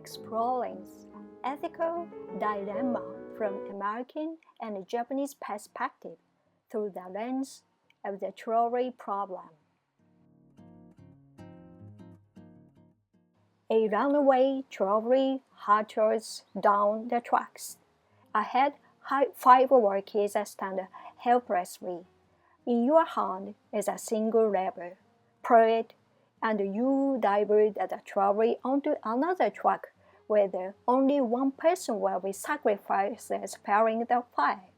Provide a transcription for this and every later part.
exploring ethical dilemma from American and Japanese perspective through the lens of the trolley problem. A runaway trolley hurtles down the tracks. Ahead, 5 workers stand helplessly. In your hand is a single lever. Pull it, and you divert the trolley onto another track where only one person will be sacrificed as sparing the fire.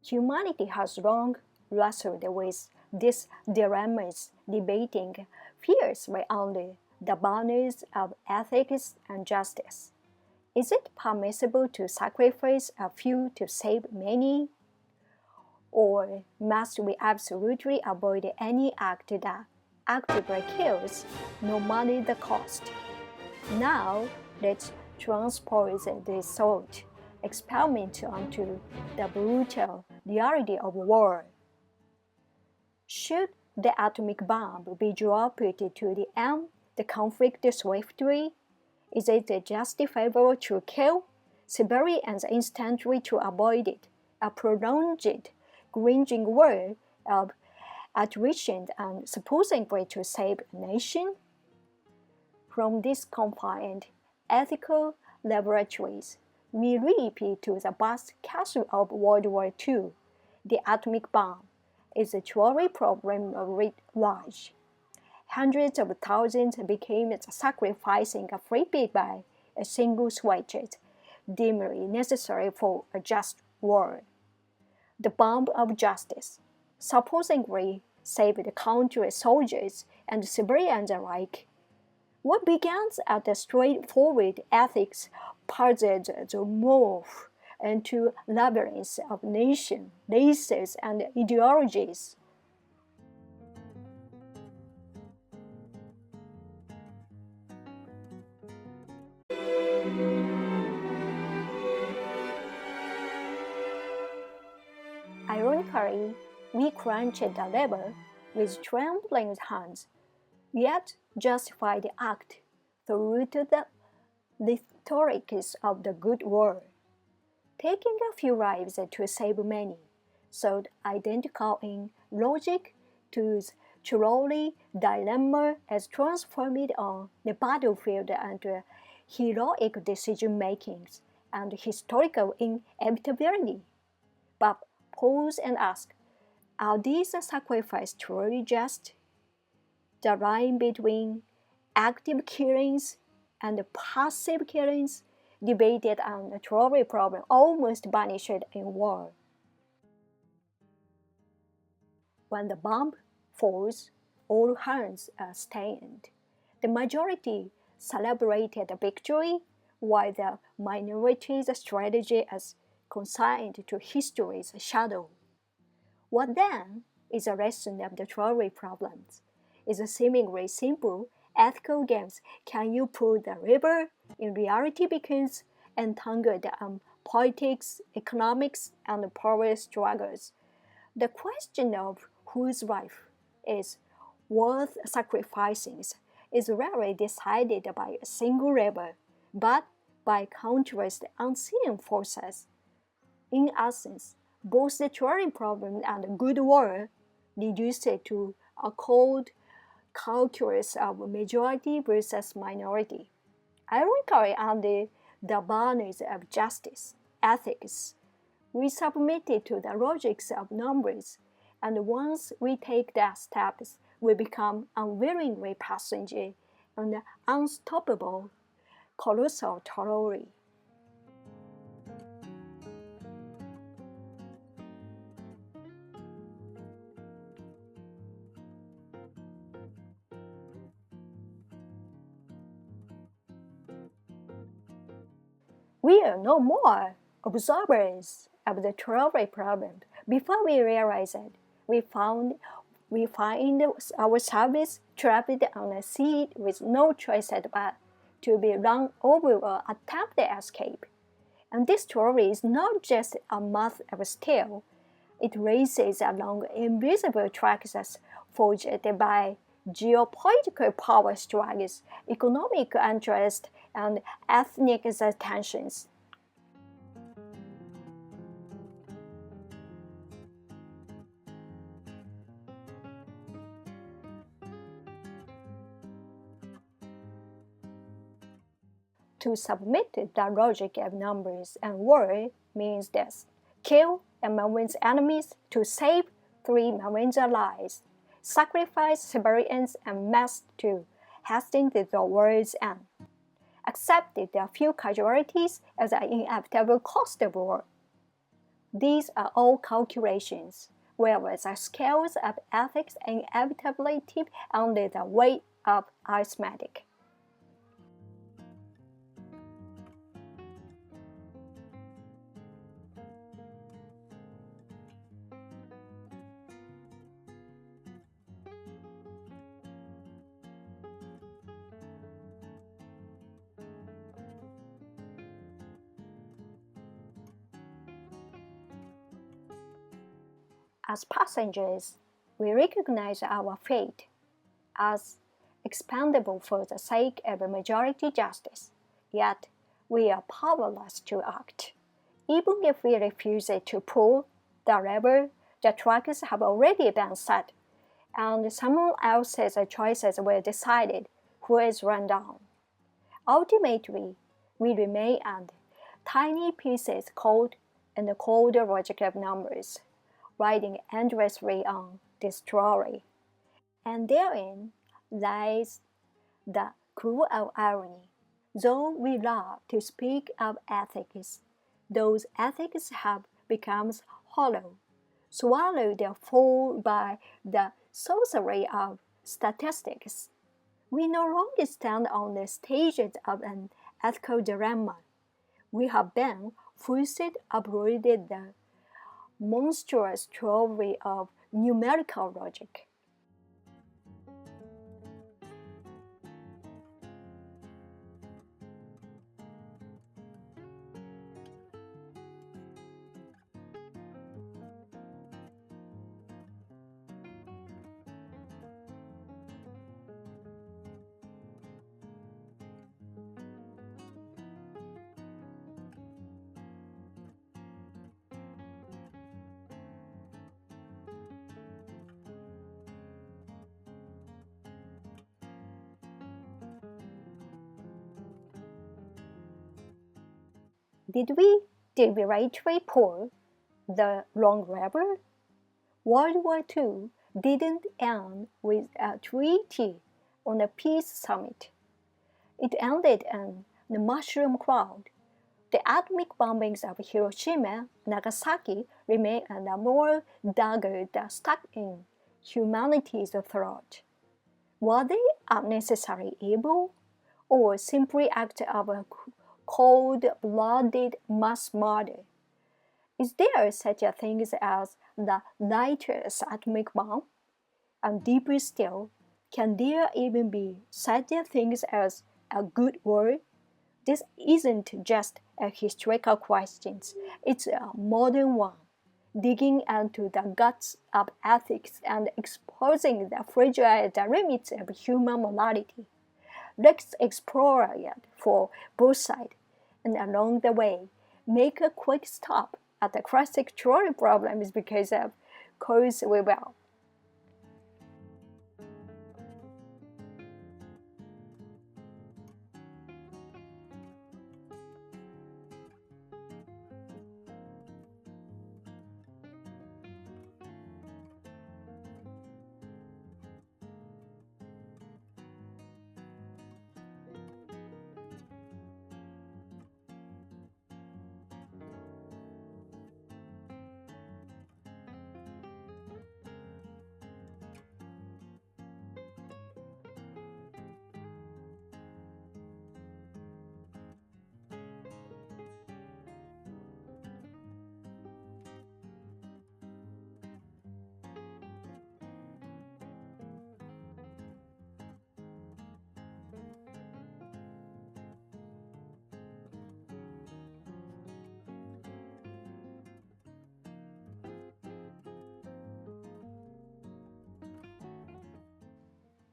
Humanity has long wrestled with these dilemmas, debating fiercely under the banners of ethics and justice. Is it permissible to sacrifice a few to save many? Or must we absolutely avoid any act that actively kills, no matter the cost? Now, let's transpose this thought experiment onto the brutal reality of war. Should the atomic bomb be dropped to end the conflict swiftly? Is it justifiable to kill civilians instantly to avoid it, a prolonged, grinding war of attrition and supposedly to save a nation? From these confined ethical laboratories, we leap to the vast castle of World War II. The atomic bomb is a trolley problem writ large. Hundreds of thousands became sacrificing a freebie by a single switch, dimly necessary for a just war. The bomb of justice supposedly saved countless soldiers and civilians alike. What begins as a straightforward ethics puzzled to morph into labyrinths of nations, races, and ideologies. Ironically, we crunched the lever with trembling hands, yet justify the act through to the rhetorics of the good war. Taking a few lives to save many, so identical in logic to the trolley dilemma as transformed on the battlefield into heroic decision-making and historical inevitability. But pause and ask, are these sacrifices truly just? The line between active killings and passive killings debated on the trolley problem almost vanished in war. When the bomb falls, all hands are stand. The majority celebrated the victory, while the minority's strategy is consigned to history's shadow. What then is a lesson of the trolley problems? Is a seemingly simple ethical games. Can you pull the lever? In reality, because entangled politics, economics, and power struggles. The question of whose life is worth sacrificing is rarely decided by a single lever, but by countless unseen forces. In essence, both the trolley problem and the good war reduced to a cold calculus of majority versus minority. Ironically, under the banners of justice, ethics, we submitted to the logics of numbers, and once we take the steps, we become unwillingly passenger in the unstoppable, colossal trolley. We are no more observers of the trolley problem. Before we realize it, we find ourselves trapped on a seat with no choice but to be run over or attempt to escape. And this trolley is not just a mass of steel. It races along invisible tracks forged by geopolitical power struggles, economic interest, and ethnic tensions. To submit the logic of numbers and war means this: kill a Marines' enemies to save 3 Marines' allies, sacrifice civilians en masse to hasten the world's end, accept the few casualties as an inevitable cost of war. These are all calculations, whereas the scales of ethics inevitably tip under the weight of arithmetic. As passengers, we recognize our fate as expendable for the sake of majority justice, yet we are powerless to act. Even if we refuse to pull the lever, the tracks have already been set, and someone else's choices will decide who is run down. Ultimately, we remain at tiny pieces called in the cold logic of numbers, riding endlessly on this story. And therein lies the cruel irony. Though we love to speak of ethics, those ethics have become hollow, swallowed whole by the sorcery of statistics. We no longer stand on the stages of an ethical dilemma. We have been forced aboard the monstrous trove of numerical logic. Did we deliberately pull the wrong lever? World War II didn't end with a treaty on a peace summit. It ended in the mushroom cloud. The atomic bombings of Hiroshima and Nagasaki remain a moral dagger that stuck in humanity's throat. Were they unnecessary evil, or simply acts of a cold-blooded mass murder? Is there such a thing as the lightest atomic bomb? And deeper still, can there even be such a thing as a good war? This isn't just a historical question, it's a modern one, digging into the guts of ethics and exposing the fragile limits of human morality. Let's explore it for both sides, and along the way, make a quick stop at the classic trolley problems because of course we will.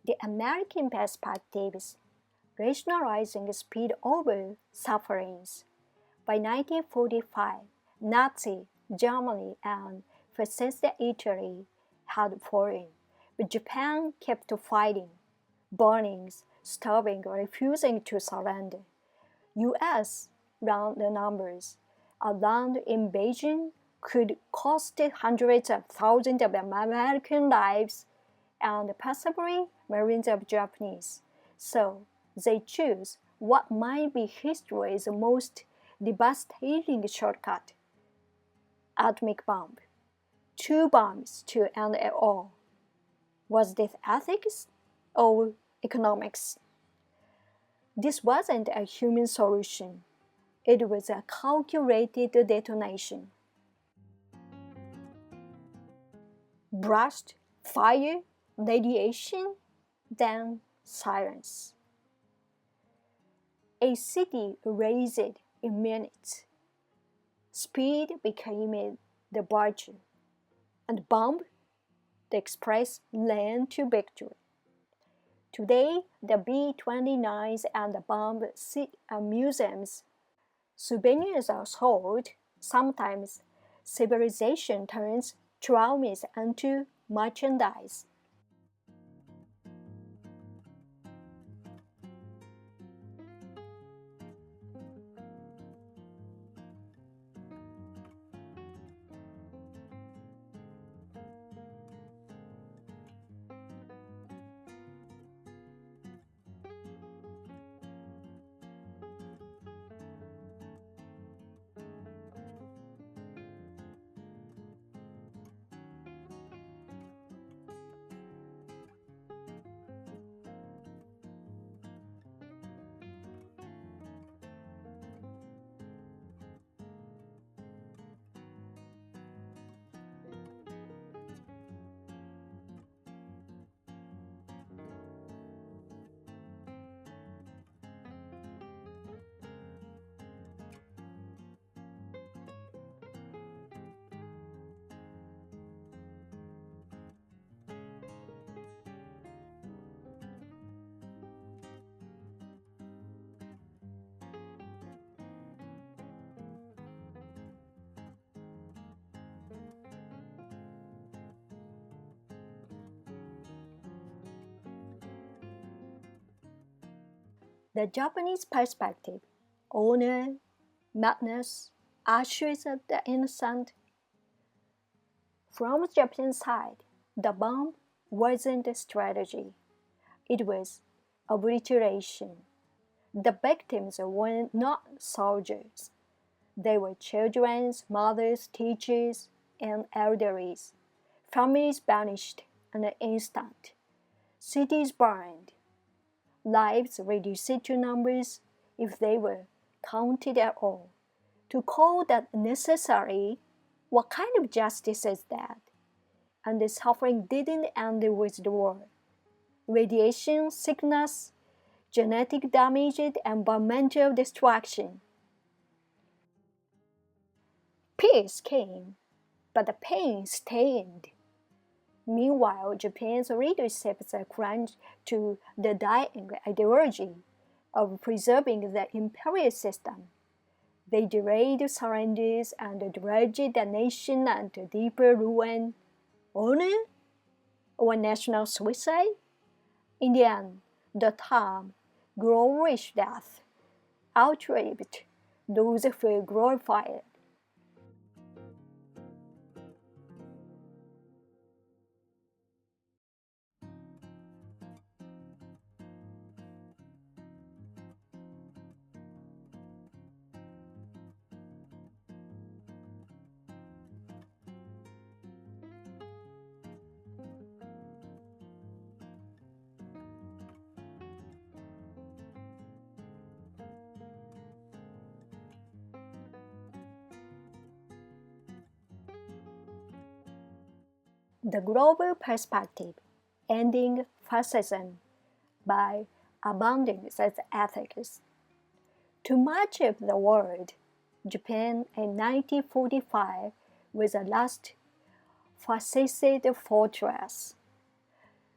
The American perspectives, rationalizing speed over sufferings. By 1945, Nazi Germany and fascist Italy had fallen, but Japan kept fighting, burning, starving, refusing to surrender. U.S. ran the numbers. A land invasion could cost hundreds of thousands of American lives and possibly millions of Japanese. So they choose what might be history's most devastating shortcut: atomic bomb. Two bombs to end it all. Was this ethics or economics? This wasn't a human solution. It was a calculated detonation. Blast, fire, radiation, then silence. A city erased in minutes. Speed became the virtue, and bomb, the express lane to victory. Today, the B-29s and the bomb museums, souvenirs are sold. Sometimes civilization turns traumas into merchandise. The Japanese perspective, honor, madness, ashes of the innocent. From Japan's side, the bomb wasn't a strategy. It was obliteration. The victims were not soldiers. They were children, mothers, teachers, and elderlies. Families vanished in an instant. Cities burned. Lives reduced to numbers if they were counted at all. To call that necessary, what kind of justice is that? And the suffering didn't end with the war. Radiation, sickness, genetic damage, environmental destruction. Peace came, but the pain stayed. Meanwhile, Japan's leadership clung to the dying ideology of preserving the imperial system. They delayed surrenders and dragged the nation into deeper ruin. Honor? Or national suicide? In the end, the term glorious death outlived those who glorified. The global perspective, ending fascism by abandoning its ethics. To much of the world, Japan in 1945 was the last fascist fortress.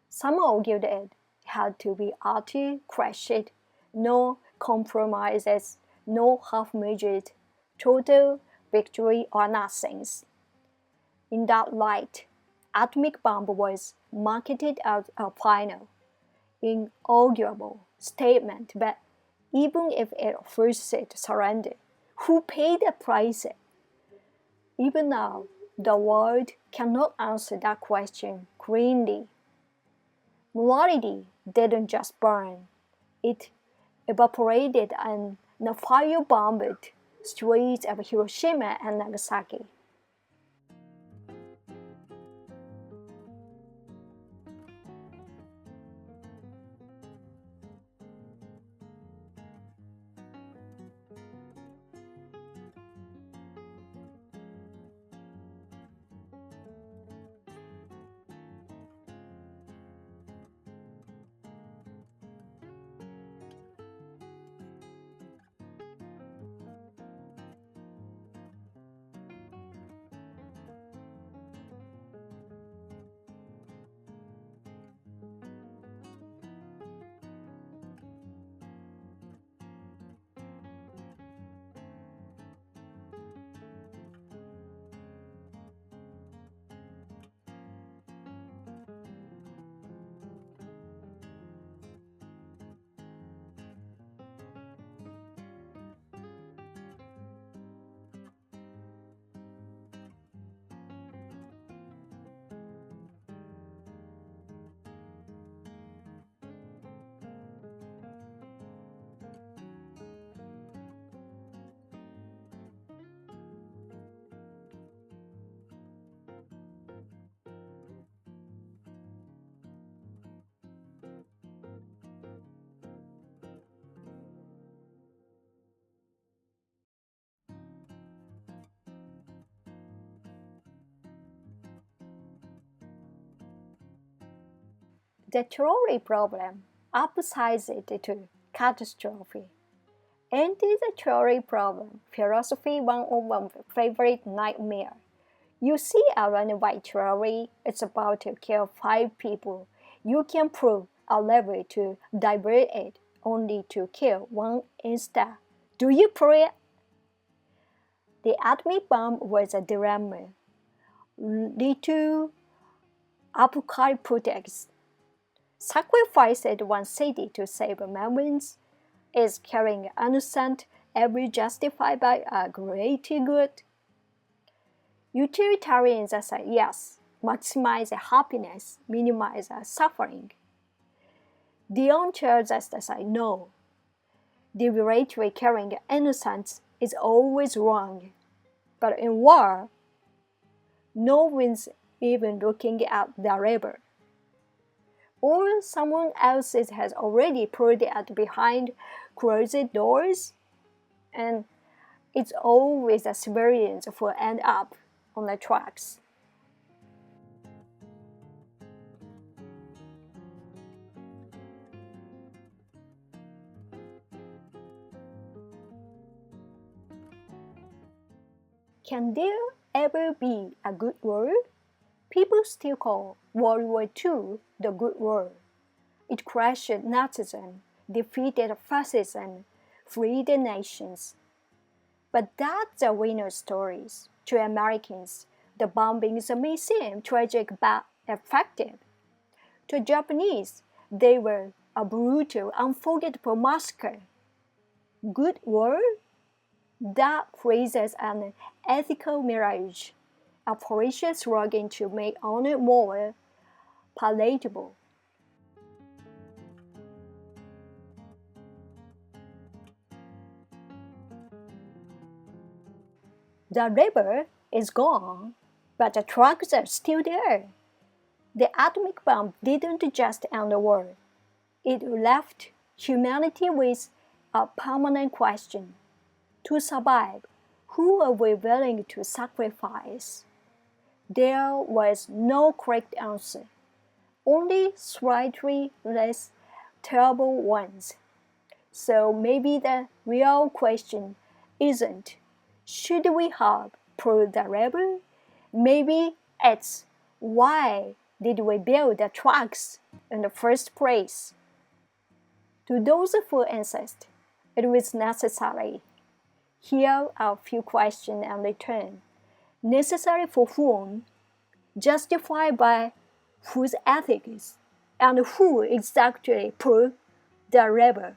Some argued it had to be utterly crushed, no compromises, no half-measured, total victory or nothings. In that light, atomic bomb was marketed as a final, inarguable statement, but even if it forced surrender, who paid the price? Even now, the world cannot answer that question cleanly. Morality didn't just burn, it evaporated and the fire-bombed streets of Hiroshima and Nagasaki. The trolley problem upsized it to catastrophe. Ain't the trolley problem philosophy 101 favorite nightmare? You see a runaway trolley, it's about to kill 5 people. You can prove a lever to divert it only to kill one instead. Do you prove it? The atomic bomb was a dilemma. Little apocalyptic sacrificed one city to save millions. Is killing innocent ever justified by a greater good? Utilitarians say yes, maximize happiness, minimize suffering. Deontologists say no. Deliberately killing innocents is always wrong. But in war, no one's even looking at the river. Or someone else has already put it behind closed doors, and it's always the civilians who end up on the tracks. Can there ever be a good world? People still call World War II the Good War. It crushed Nazism, defeated fascism, freed the nations. But that's the winner stories. To Americans, the bombings may seem tragic but effective. To Japanese, they were a brutal, unforgettable massacre. Good war? That raises an ethical mirage, a portion struggling to make honor more palatable. The river is gone, but the trucks are still there. The atomic bomb didn't just end the war. It left humanity with a permanent question. To survive, who are we willing to sacrifice? There was no correct answer, only slightly less terrible ones. So maybe the real question isn't, should we have pulled the lever? Maybe it's, why did we build the trucks in the first place? To those who insist it was necessary, here are a few questions in return. Necessary for whom? Justified by whose ethics? And who exactly proved the rebel?